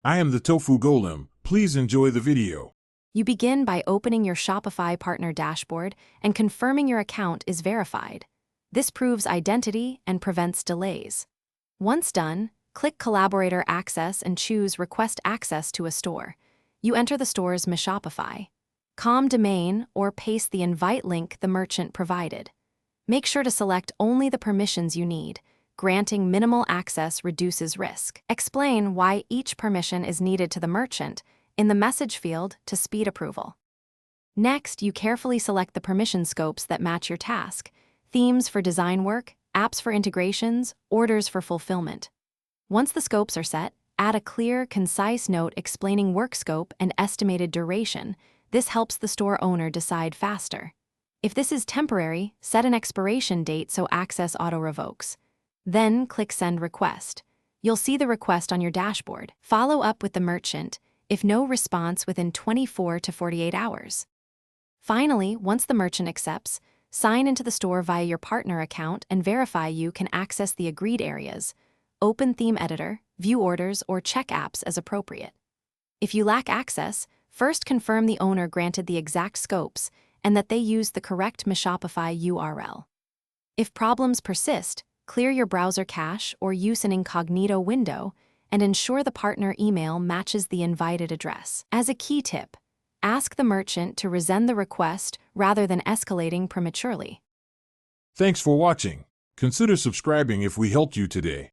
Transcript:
I am the Tofu Golem. Please enjoy the video. You begin by opening your Shopify partner dashboard and confirming your account is verified. This proves identity and prevents delays. Once done, click Collaborator Access and choose Request Access to a store. You enter the store's Shopify, com domain, or paste the invite link the merchant provided. Make sure to select only the permissions you need. Granting minimal access reduces risk. Explain why each permission is needed to the merchant in the message field to speed approval. Next, you carefully select the permission scopes that match your task: themes for design work, apps for integrations, orders for fulfillment. Once the scopes are set, add a clear, concise note explaining work scope and estimated duration. This helps the store owner decide faster. If this is temporary, set an expiration date so access auto-revokes. Then click Send Request. You'll see the request on your dashboard. Follow up with the merchant if no response within 24 to 48 hours. Finally, once the merchant accepts, sign into the store via your partner account and verify you can access the agreed areas. Open Theme Editor, view orders, or check apps as appropriate. If you lack access, first confirm the owner granted the exact scopes and that they used the correct Shopify URL. If problems persist, clear your browser cache or use an incognito window and ensure the partner email matches the invited address. As a key tip, ask the merchant to resend the request rather than escalating prematurely. Thanks for watching. Consider subscribing if we helped you today.